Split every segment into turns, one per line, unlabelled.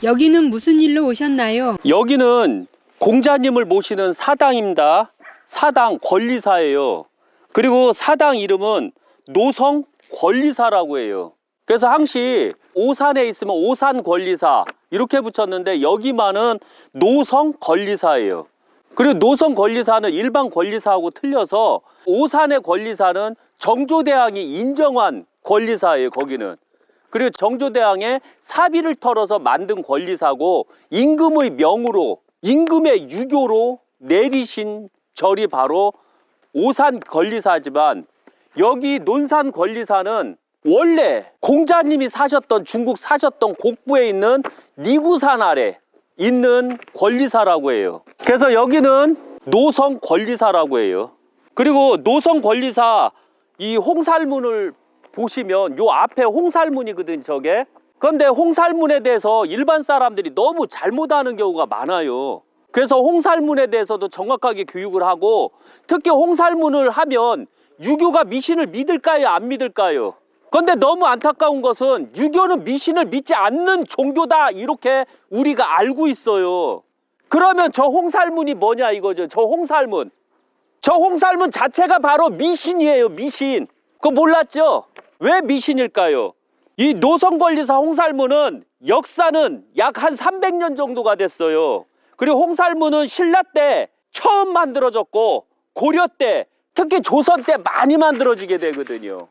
여기는 무슨 일로 오셨나요?
여기는 공자님을 모시는 사당입니다. 사당 권리사예요. 그리고 사당 이름은 노성 권리사라고 해요. 그래서 항시 오산에 있으면 오산 권리사 이렇게 붙였는데 여기만은 노성 권리사예요. 그리고 노성 권리사는 일반 권리사하고 틀려서 오산의 권리사는 정조대왕이 인정한 권리사예요. 거기는. 그리고 정조대왕의 사비를 털어서 만든 권리사고 임금의 명으로 임금의 유교로 내리신 절이 바로 오산 권리사지만 여기 논산 권리사는 원래 공자님이 사셨던 중국 사셨던 곡부에 있는 니구산 아래 있는 권리사라고 해요. 그래서 여기는 노성 권리사라고 해요. 그리고 노성 권리사 이 홍살문을 보시면 요 앞에 홍살문이거든 저게. 그런데 홍살문에 대해서 일반 사람들이 너무 잘못하는 경우가 많아요. 그래서 홍살문에 대해서도 정확하게 교육을 하고 특히 홍살문을 하면 유교가 미신을 믿을까요 안 믿을까요? 그런데 너무 안타까운 것은 유교는 미신을 믿지 않는 종교다 이렇게 우리가 알고 있어요. 그러면 저 홍살문이 뭐냐 이거죠. 저 홍살문 자체가 바로 미신이에요. 미신. 그거 몰랐죠? 왜 미신일까요? 이 노성권리사 홍살문은 역사는 약 한 300년 정도가 됐어요. 그리고 홍살문은 신라 때 처음 만들어졌고 고려 때 특히 조선 때 많이 만들어지게 되거든요.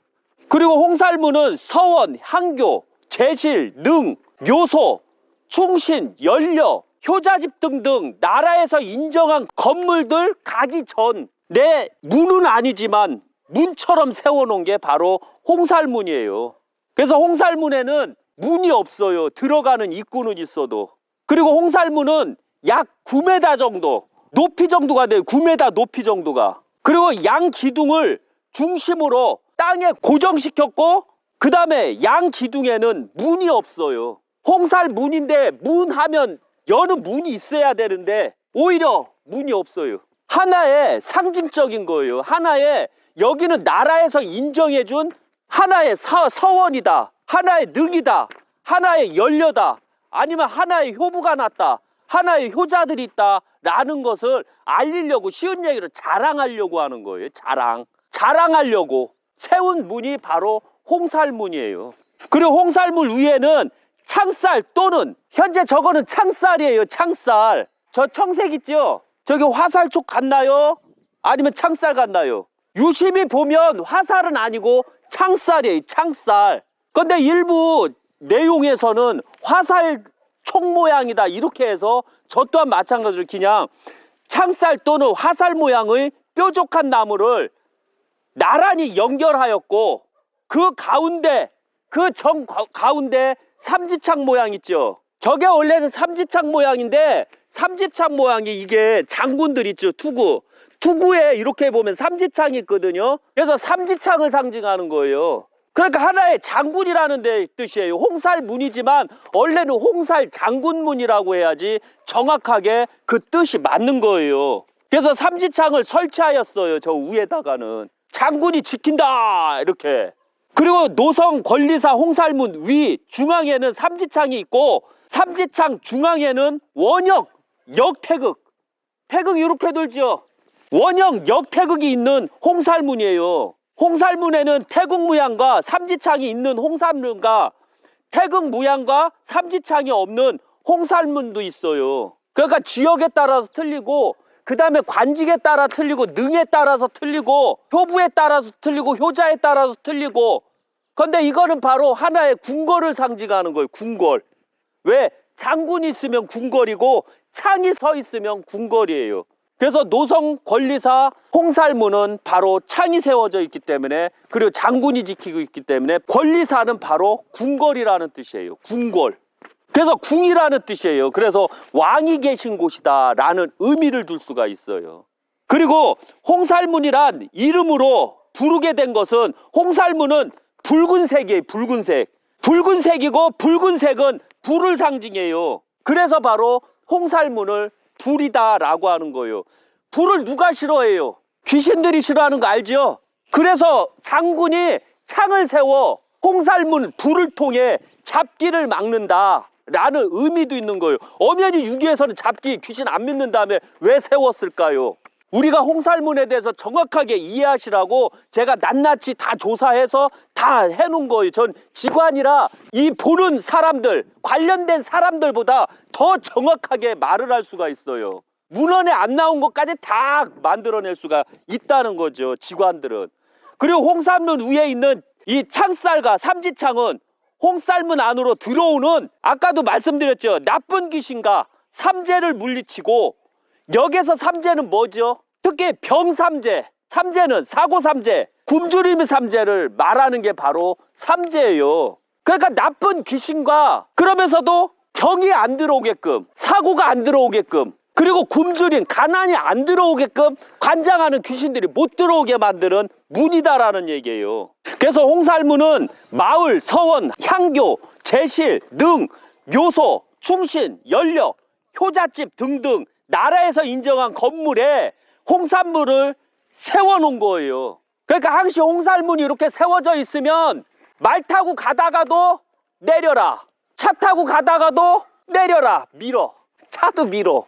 그리고 홍살문은 서원, 항교, 제실, 능, 묘소, 충신, 연려, 효자집 등등 나라에서 인정한 건물들 가기 전 내 문은 아니지만 문처럼 세워놓은 게 바로 홍살문이에요. 그래서 홍살문에는 문이 없어요. 들어가는 입구는 있어도. 그리고 홍살문은 약 9m 정도 높이 정도가 돼요. 9m 높이 정도가. 그리고 양 기둥을 중심으로 땅에 고정시켰고 그 다음에 양 기둥에는 문이 없어요. 홍살문인데 문 하면 여는 문이 있어야 되는데 오히려 문이 없어요. 하나의 상징적인 거예요. 하나의 여기는 나라에서 인정해준 하나의 서원이다. 하나의 능이다. 하나의 연려다. 아니면 하나의 효부가 났다. 하나의 효자들이 있다. 라는 것을 알리려고 쉬운 얘기로 자랑하려고 하는 거예요. 자랑하려고 세운 문이 바로 홍살문이에요. 그리고 홍살문 위에는 창살 또는 현재 저거는 창살이에요. 창살. 저 청색 있죠? 저기 화살 쪽 같나요? 아니면 창살 같나요? 유심히 보면 화살은 아니고 창살이에요. 창살. 근데 일부 내용에서는 화살 총 모양이다 이렇게 해서 저 또한 마찬가지로 그냥 창살 또는 화살 모양의 뾰족한 나무를 나란히 연결하였고 그 가운데 가운데 삼지창 모양 있죠. 저게 원래는 삼지창 모양인데 삼지창 모양이 이게 장군들 있죠. 투구에 이렇게 보면 삼지창이 있거든요. 그래서 삼지창을 상징하는 거예요. 그러니까 하나의 장군이라는 데 뜻이에요. 홍살문이지만 원래는 홍살 장군문이라고 해야지 정확하게 그 뜻이 맞는 거예요. 그래서 삼지창을 설치하였어요. 저 위에다가는 장군이 지킨다 이렇게. 그리고 노성 권리사 홍살문 위 중앙에는 삼지창이 있고 삼지창 중앙에는 원형 역태극 태극 이렇게 돌죠. 원형 역태극이 있는 홍살문이에요. 홍살문에는 태극 모양과 삼지창이 있는 홍살문과 태극 모양과 삼지창이 없는 홍살문도 있어요. 그러니까 지역에 따라서 틀리고 그 다음에 관직에 따라 틀리고 능에 따라서 틀리고 효부에 따라서 틀리고 효자에 따라서 틀리고. 그런데 이거는 바로 하나의 궁궐을 상징하는 거예요. 궁궐. 왜? 장군이 있으면 궁궐이고 창이 서 있으면 궁궐이에요. 그래서 노성 권리사 홍살문은 바로 창이 세워져 있기 때문에 그리고 장군이 지키고 있기 때문에 권리사는 바로 궁궐이라는 뜻이에요. 궁궐. 그래서 궁이라는 뜻이에요. 그래서 왕이 계신 곳이다 라는 의미를 둘 수가 있어요. 그리고 홍살문이란 이름으로 부르게 된 것은 홍살문은 붉은색이에요. 붉은색. 붉은색이고 붉은색은 불을 상징해요. 그래서 바로 홍살문을 불이다라고 하는 거예요. 불을 누가 싫어해요? 귀신들이 싫어하는 거 알죠? 그래서 장군이 창을 세워 홍살문 불을 통해 잡기를 막는다 라는 의미도 있는 거예요. 엄연히 유교에서는 잡기 귀신 안 믿는 다음에 왜 세웠을까요? 우리가 홍살문에 대해서 정확하게 이해하시라고 제가 낱낱이 다 조사해서 다 해놓은 거예요. 전 직관이라 이 보는 사람들, 관련된 사람들보다 더 정확하게 말을 할 수가 있어요. 문헌에 안 나온 것까지 다 만들어낼 수가 있다는 거죠, 직관들은. 그리고 홍살문 위에 있는 이 창살과 삼지창은 홍살문 안으로 들어오는, 아까도 말씀드렸죠, 나쁜 귀신과 삼재를 물리치고, 여기서 삼재는 뭐죠? 특히 병삼재, 삼재는 사고삼재, 굶주림의 삼재를 말하는 게 바로 삼재예요. 그러니까 나쁜 귀신과 그러면서도 병이 안 들어오게끔, 사고가 안 들어오게끔, 그리고 굶주림, 가난이 안 들어오게끔 관장하는 귀신들이 못 들어오게 만드는 문이다라는 얘기예요. 그래서 홍살문은 마을, 서원, 향교, 제실, 능, 묘소, 충신, 연력, 효자집 등등 나라에서 인정한 건물에 홍살문을 세워놓은 거예요. 그러니까 항시 홍살문이 이렇게 세워져 있으면 말 타고 가다가도 내려라, 차 타고 가다가도 내려라, 밀어, 차도 밀어.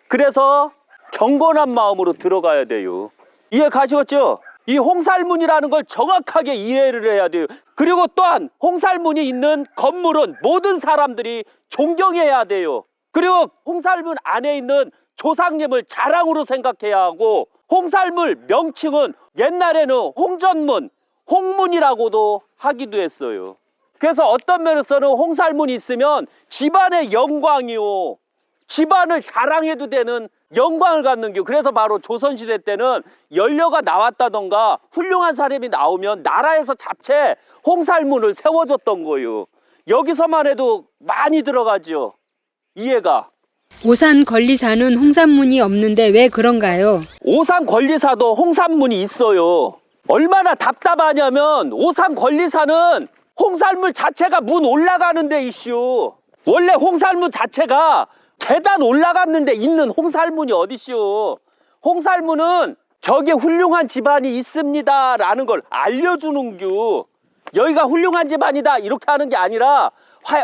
그래서 경건한 마음으로 들어가야 돼요. 이해 가시겠죠? 이 홍살문이라는 걸 정확하게 이해를 해야 돼요. 그리고 또한 홍살문이 있는 건물은 모든 사람들이 존경해야 돼요. 그리고 홍살문 안에 있는 조상님을 자랑으로 생각해야 하고, 홍살문 명칭은 옛날에는 홍전문, 홍문이라고도 하기도 했어요. 그래서 어떤 면에서는 홍살문이 있으면 집안의 영광이요, 집안을 자랑해도 되는 영광을 갖는 게, 그래서 바로 조선시대 때는 연료가 나왔다던가 훌륭한 사람이 나오면 나라에서 잡채 홍살문을 세워줬던 거예요. 여기서만 해도 많이 들어가죠. 이해가.
오산 권리사는 홍산문이 없는데 왜 그런가요?
오산 권리사도 홍산문이 있어요. 얼마나 답답하냐면 오산 권리사는 홍살문 자체가 문 올라가는 데 이슈. 원래 홍살문 자체가 계단 올라갔는데 있는 홍살문이 어디시오. 홍살문은 저기 훌륭한 집안이 있습니다 라는 걸 알려주는 겨. 여기가 훌륭한 집안이다 이렇게 하는 게 아니라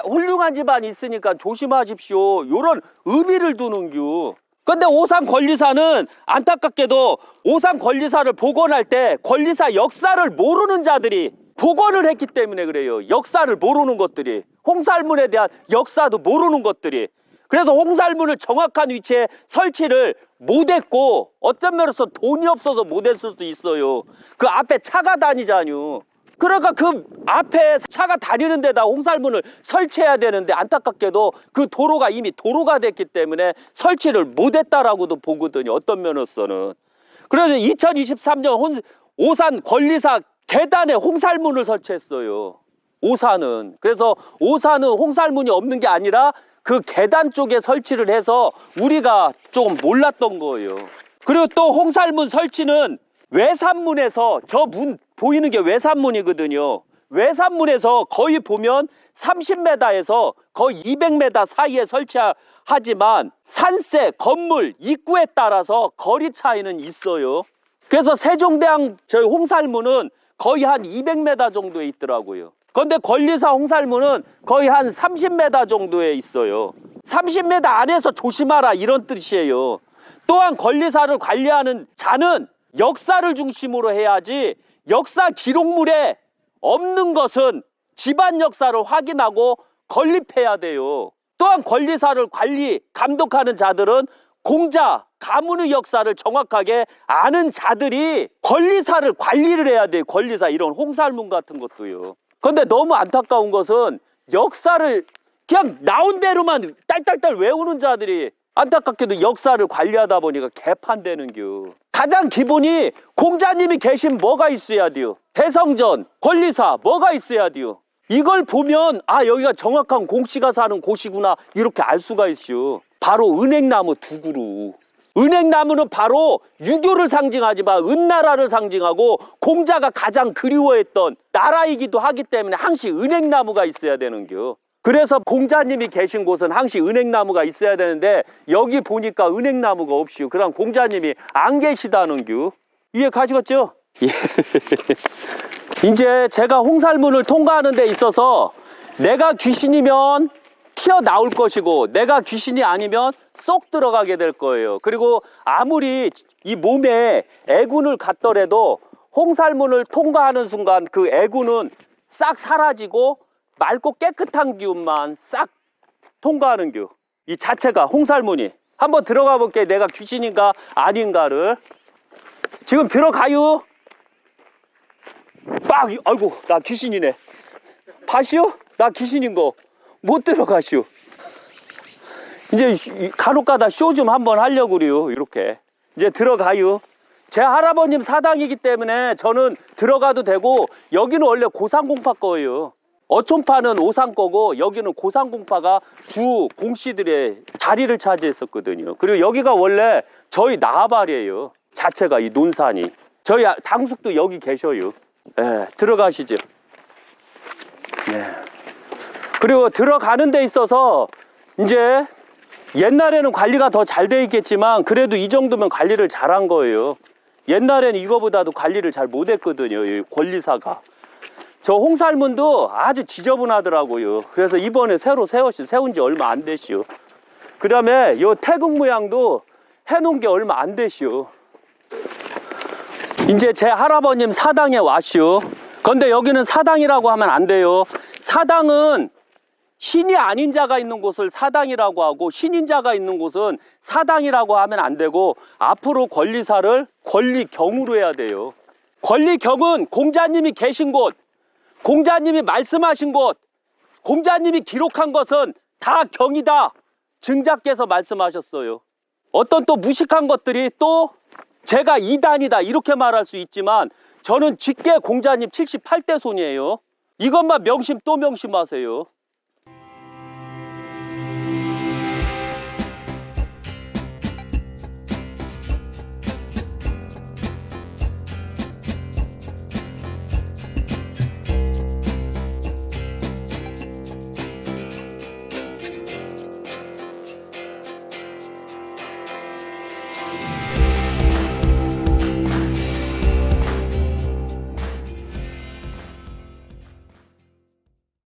훌륭한 집안이 있으니까 조심하십시오 요런 의미를 두는 겨. 근데 오산 권리사는 안타깝게도 오산 권리사를 복원할 때 권리사 역사를 모르는 자들이 복원을 했기 때문에 그래요. 역사를 모르는 것들이, 홍살문에 대한 역사도 모르는 것들이. 그래서 홍살문을 정확한 위치에 설치를 못했고, 어떤 면에서 돈이 없어서 못했을 수도 있어요. 그 앞에 차가 다니잖요. 그러니까 그 앞에 차가 다니는 데다 홍살문을 설치해야 되는데 안타깝게도 그 도로가 이미 도로가 됐기 때문에 설치를 못했다라고도 보거든요. 어떤 면으로서는. 그래서 2023년 오산 권리사 계단에 홍살문을 설치했어요. 오산은. 그래서 오산은 홍살문이 없는 게 아니라 그 계단 쪽에 설치를 해서 우리가 조금 몰랐던 거예요. 그리고 또 홍살문 설치는 외산문에서, 저 문 보이는 게 외산문이거든요. 외산문에서 거의 보면 30m에서 거의 200m 사이에 설치하지만 산세, 건물, 입구에 따라서 거리 차이는 있어요. 그래서 세종대왕 저희 홍살문은 거의 한 200m 정도에 있더라고요. 그런데 권리사 홍살문은 거의 한 30m 정도에 있어요. 30m 안에서 조심하라 이런 뜻이에요. 또한 권리사를 관리하는 자는 역사를 중심으로 해야지 역사 기록물에 없는 것은 집안 역사를 확인하고 건립해야 돼요. 또한 권리사를 감독하는 자들은 공자, 가문의 역사를 정확하게 아는 자들이 권리사를 관리를 해야 돼요. 권리사, 이런 홍살문 같은 것도요. 그런데 너무 안타까운 것은 역사를 그냥 나온 대로만 딸딸딸 외우는 자들이 안타깝게도 역사를 관리하다 보니까 개판되는겨. 가장 기본이 공자님이 계신 뭐가 있어야 돼요. 대성전, 권리사 뭐가 있어야 돼요. 이걸 보면 아 여기가 정확한 공씨가 사는 곳이구나 이렇게 알 수가 있어요. 바로 은행나무 두 그루. 은행나무는 바로 유교를 상징하지만 은나라를 상징하고 공자가 가장 그리워했던 나라이기도 하기 때문에 항시 은행나무가 있어야 되는겨. 그래서 공자님이 계신 곳은 항시 은행나무가 있어야 되는데 여기 보니까 은행나무가 없이요. 그럼 공자님이 안 계시다는 겨. 이해 가시겠죠? 예. 이제 제가 홍살문을 통과하는 데 있어서 내가 귀신이면 튀어나올 것이고 내가 귀신이 아니면 쏙 들어가게 될 거예요. 그리고 아무리 이 몸에 애군을 갖더라도 홍살문을 통과하는 순간 그 애군은 싹 사라지고 맑고 깨끗한 기운만 싹 통과하는 겨. 이 자체가 홍살문이. 한번 들어가 볼게. 내가 귀신인가 아닌가를. 지금 들어가요. 빡! 아이고 나 귀신이네. 봐시오? 나 귀신인 거 못 들어가시오. 이제 간혹가다 쇼 좀 한번 하려고 그래요. 이렇게 이제 들어가요. 제 할아버님 사당이기 때문에 저는 들어가도 되고 여기는 원래 고상공파 거예요. 어촌파는 오상 거고 여기는 고상공파가 주 공씨들의 자리를 차지했었거든요. 그리고 여기가 원래 저희 나발이에요. 자체가 이 논산이. 저희 당숙도 여기 계셔요. 네, 들어가시죠. 네. 그리고 들어가는 데 있어서 이제 옛날에는 관리가 더 잘 돼 있겠지만 그래도 이 정도면 관리를 잘한 거예요. 옛날에는 이거보다도 관리를 잘 못했거든요. 이 권리사가. 저 홍살문도 아주 지저분하더라고요. 그래서 이번에 새로 세운 지 얼마 안 되시오. 그 다음에 요 태극 모양도 해놓은 게 얼마 안 되시오. 이제 제 할아버님 사당에 왔시오. 근데 여기는 사당이라고 하면 안 돼요. 사당은 신이 아닌 자가 있는 곳을 사당이라고 하고 신인 자가 있는 곳은 사당이라고 하면 안 되고 앞으로 권리사를 권리경으로 해야 돼요. 권리경은 공자님이 계신 곳, 공자님이 말씀하신 곳, 공자님이 기록한 것은 다 경이다. 증자께서 말씀하셨어요. 어떤 또 무식한 것들이 또 제가 이단이다 이렇게 말할 수 있지만 저는 직계 공자님 78대 손이에요. 이것만 명심 또 명심하세요.